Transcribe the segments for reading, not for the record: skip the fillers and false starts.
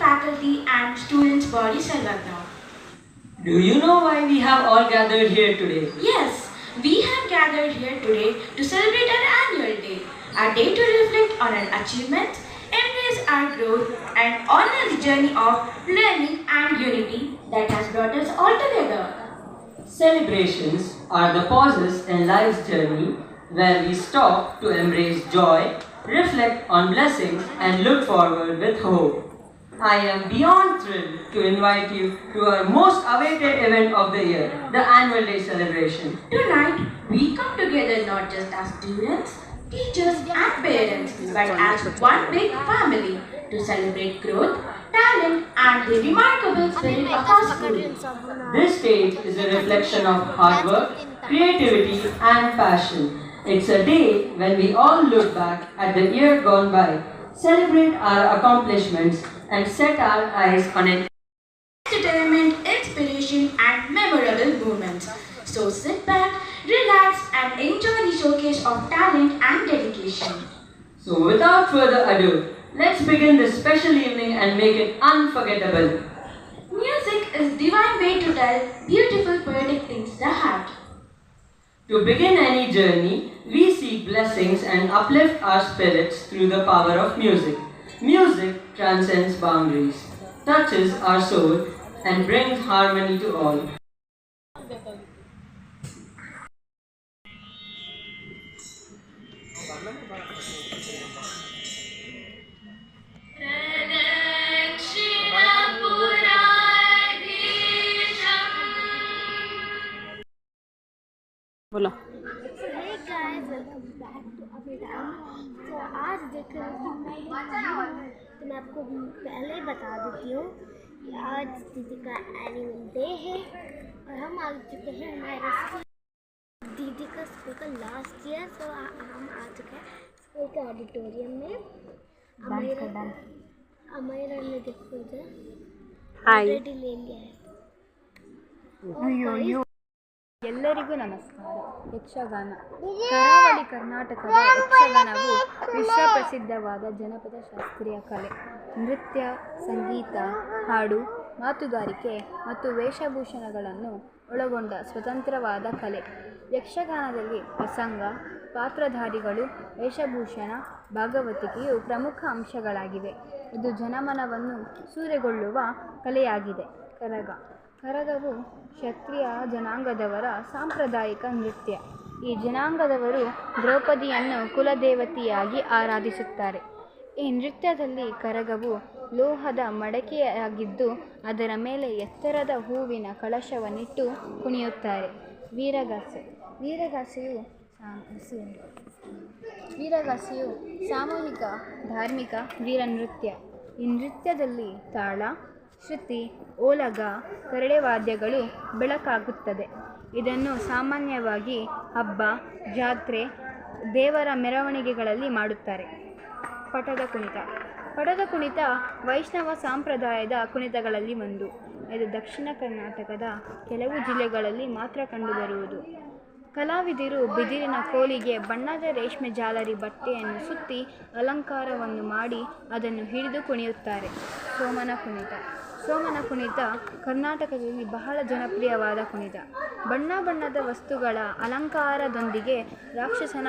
faculty and students body Selvagna. Do you know why we have all gathered here today? Yes, we have gathered here today to celebrate an annual day, a day to reflect on our achievements, embrace our growth, and honor the journey of learning and unity that has brought us all together. Celebrations are the pauses in life's journey where we stop to embrace joy, reflect on blessings, and look forward with hope. I am beyond thrilled to invite you to our most awaited event of the year, the Annual Day celebration. Tonight, we come together not just as students, teachers, and parents, but as one big family to celebrate growth, talent, and the remarkable spirit of our school. This stage is a reflection of hard work, creativity, and passion. It's a day when we all look back at the year gone by, celebrate our accomplishments, and set our eyes on an entertainment, inspiration, and memorable moments. So sit back, relax, and enjoy the showcase of talent and dedication. So without further ado, let's begin this special evening and make it unforgettable. Music is divine way to tell beautiful poetic things to the heart. To begin any journey, we seek blessings and uplift our spirits through the power of music. Music transcends boundaries, touches our soul, and brings harmony to all. बोलो Hey guys, welcome back to our channel. तो आज देख रहे हो कि मैं तो मैं आपको पहले ही बता देती हूँ कि आज दीदी का एनुअल डे है और हम आ चुके हैं हमारे दीदी का स्कूल का लास्ट ईयर। तो हम आ चुके हैं स्कूल के ऑडिटोरियम में। अमेरा ने देखो ऑलरेडी ले लिया है। ಎಲ್ಲರಿಗೂ ನಮಸ್ಕಾರ. ಯಕ್ಷಗಾನ ಕರಾವಳಿ ಕರ್ನಾಟಕದ ಯಕ್ಷಗಾನವು ವಿಶ್ವಪ್ರಸಿದ್ಧವಾದ ಜನಪದ ಶಾಸ್ತ್ರೀಯ ಕಲೆ. ನೃತ್ಯ, ಸಂಗೀತ, ಹಾಡು, ಮಾತುಗಾರಿಕೆ ಮತ್ತು ವೇಷಭೂಷಣಗಳನ್ನು ಒಳಗೊಂಡ ಸ್ವತಂತ್ರವಾದ ಕಲೆ. ಯಕ್ಷಗಾನದಲ್ಲಿ ಪ್ರಸಂಗ, ಪಾತ್ರಧಾರಿಗಳು, ವೇಷಭೂಷಣ, ಭಾಗವತಿಕೆಯು ಪ್ರಮುಖ ಅಂಶಗಳಾಗಿವೆ. ಇದು ಜನಮನವನ್ನು ಸೂರೆಗೊಳ್ಳುವ ಕಲೆಯಾಗಿದೆ. ಕರಗವು ಕ್ಷತ್ರಿಯ ಜನಾಂಗದವರ ಸಾಂಪ್ರದಾಯಿಕ ನೃತ್ಯ. ಈ ಜನಾಂಗದವರು ದ್ರೌಪದಿಯನ್ನು ಕುಲದೇವತೆಯಾಗಿ ಆರಾಧಿಸುತ್ತಾರೆ. ಈ ನೃತ್ಯದಲ್ಲಿ ಕರಗವು ಲೋಹದ ಮಡಕೆಯಾಗಿದ್ದು ಅದರ ಮೇಲೆ ಎತ್ತರದ ಹೂವಿನ ಕಳಶವನ್ನಿಟ್ಟು ಕುಣಿಯುತ್ತಾರೆ. ವೀರಗಾಸೆಯು ಸಾಮೂಹಿಕ ಧಾರ್ಮಿಕ ವೀರನೃತ್ಯ. ಈ ನೃತ್ಯದಲ್ಲಿ ತಾಳ, ಶ್ರುತಿ, ಓಲಗ, ಕರಡೆ ವಾದ್ಯಗಳು ಬೆಳಕಾಗುತ್ತದೆ. ಇದನ್ನು ಸಾಮಾನ್ಯವಾಗಿ ಹಬ್ಬ, ಜಾತ್ರೆ, ದೇವರ ಮೆರವಣಿಗೆಗಳಲ್ಲಿ ಮಾಡುತ್ತಾರೆ. ಪಟದ ಕುಣಿತ ವೈಷ್ಣವ ಸಂಪ್ರದಾಯದ ಕುಣಿತಗಳಲ್ಲಿ ಒಂದು. ಇದು ದಕ್ಷಿಣ ಕರ್ನಾಟಕದ ಕೆಲವು ಜಿಲ್ಲೆಗಳಲ್ಲಿ ಮಾತ್ರ ಕಂಡುಬರುವುದು. ಕಲಾವಿದರು ಬಿದಿರಿನ ಕೋಲಿಗೆ ಬಣ್ಣದ ರೇಷ್ಮೆ ಜಾಲರಿ ಬಟ್ಟೆಯನ್ನು ಸುತ್ತಿ ಅಲಂಕಾರವನ್ನು ಮಾಡಿ ಅದನ್ನು ಹಿಡಿದು ಕುಣಿಯುತ್ತಾರೆ. ಸೋಮನ ಕುಣಿತ ಕರ್ನಾಟಕದಲ್ಲಿ ಬಹಳ ಜನಪ್ರಿಯವಾದ ಕುಣಿತ. ಬಣ್ಣದ ವಸ್ತುಗಳ ಅಲಂಕಾರದೊಂದಿಗೆ ರಾಕ್ಷಸನ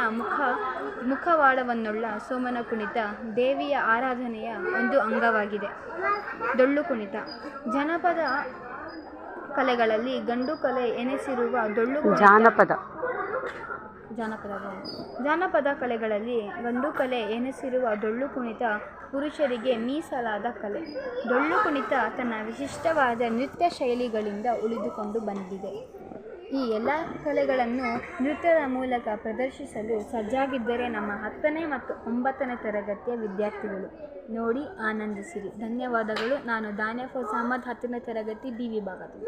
ಮುಖವಾಡವನ್ನುಳ್ಳ ಸೋಮನ ಕುಣಿತ ದೇವಿಯ ಆರಾಧನೆಯ ಒಂದು ಅಂಗವಾಗಿದೆ. ಡೊಳ್ಳು ಕುಣಿತ ಜನಪದ ಕಲೆಗಳಲ್ಲಿ ಗಂಡು ಕಲೆ ಎನಿಸಿರುವ ಡೊಳ್ಳು ಜಾನಪದ ಕಲೆಗಳಲ್ಲಿ ಗಂಡು ಕಲೆ ಎನಿಸಿರುವ ಡೊಳ್ಳು ಕುಣಿತ ಪುರುಷರಿಗೆ ಮೀಸಲಾದ ಕಲೆ. ಡೊಳ್ಳು ಕುಣಿತ ತನ್ನ ವಿಶಿಷ್ಟವಾದ ನೃತ್ಯ ಶೈಲಿಗಳಿಂದ ಉಳಿದುಕೊಂಡು ಬಂದಿದೆ. ಈ ಎಲ್ಲ ಕಲೆಗಳನ್ನು ನೃತ್ಯದ ಮೂಲಕ ಪ್ರದರ್ಶಿಸಲು ಸಜ್ಜಾಗಿದ್ದರೆ ನಮ್ಮ 10ನೇ ಮತ್ತು 9ನೇ ತರಗತಿಯ ವಿದ್ಯಾರ್ಥಿಗಳು. ನೋಡಿ ಆನಂದಿಸಿರಿ. ಧನ್ಯವಾದಗಳು. ನಾನು ದಾನಿಯಾ ಫೌಜ್ ಅಹಮದ್, 10ನೇ ತರಗತಿ ಬಿ ವಿಭಾಗದಿಂದ.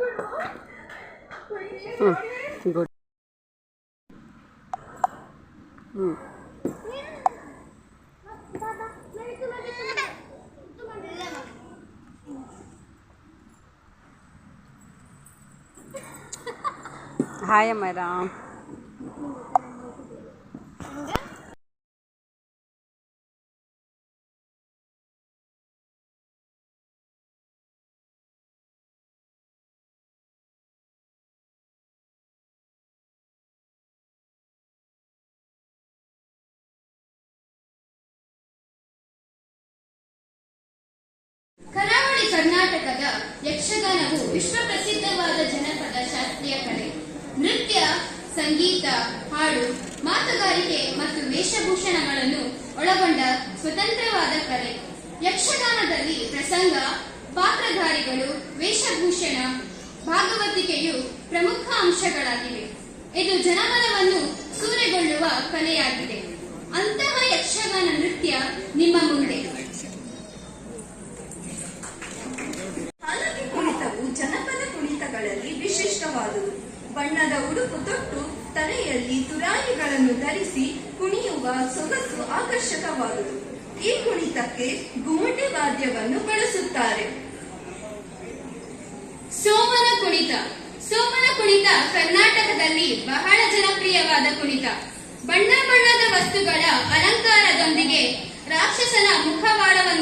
Hi, Amara. ಕರ್ನಾಟಕದ ಯಕ್ಷಗಾನವು ವಿಶ್ವಪ್ರಸಿದ್ಧವಾದ ಜನಪದ ಶಾಸ್ತ್ರೀಯ ಕಲೆ. ನೃತ್ಯ, ಸಂಗೀತ, ಹಾಡು, ಮಾತುಗಾರಿಕೆ ಮತ್ತು ವೇಷಭೂಷಣಗಳನ್ನು ಒಳಗೊಂಡ ಸ್ವತಂತ್ರವಾದ ಕಲೆ. ಯಕ್ಷಗಾನದಲ್ಲಿ ಪ್ರಸಂಗ, ಪಾತ್ರಧಾರಿಗಳು, ವೇಷಭೂಷಣ, ಭಾಗವತಿಕೆಯು ಪ್ರಮುಖ ಅಂಶಗಳಾಗಿವೆ. ಇದು ಜನಮನವನ್ನು ಸೂರೆಗೊಳ್ಳುವ ಕಲೆಯಾಗಿದೆ. ಅಂತಹ ಯಕ್ಷಗಾನ ನೃತ್ಯ ನಿಮ್ಮ ಮುಂದೆ. ಹಾಲಕ್ಕಿ ಕುಣಿತವು ಜನಪದ ಕುಣಿತಗಳಲ್ಲಿ ವಿಶಿಷ್ಟವಾದುದು. ಬಣ್ಣದ ಉಡುಪು ತೊಟ್ಟು ತಲೆಯಲ್ಲಿ ತುರಾಯಿಗಳನ್ನು ಧರಿಸಿ ಕುಣಿಯುವ ಸೊಗಸು ಆಕರ್ಷಕವಾದುದು. ಈ ಕುಣಿತಕ್ಕೆ ಗುಮ್ಮಟಿ ವಾದ್ಯವನ್ನು ಬಳಸುತ್ತಾರೆ. ಸೋಮನ ಕುಣಿತ. ಸೋಮನ ಕುಣಿತ ಕರ್ನಾಟಕದಲ್ಲಿ ಬಹಳ ಜನಪ್ರಿಯವಾದ ಕುಣಿತ. ಬಣ್ಣ ಬಣ್ಣದ ವಸ್ತುಗಳ ಅಲಂಕಾರದೊಂದಿಗೆ ರಾಕ್ಷಸನ ಮುಖವಾಡವನ್ನು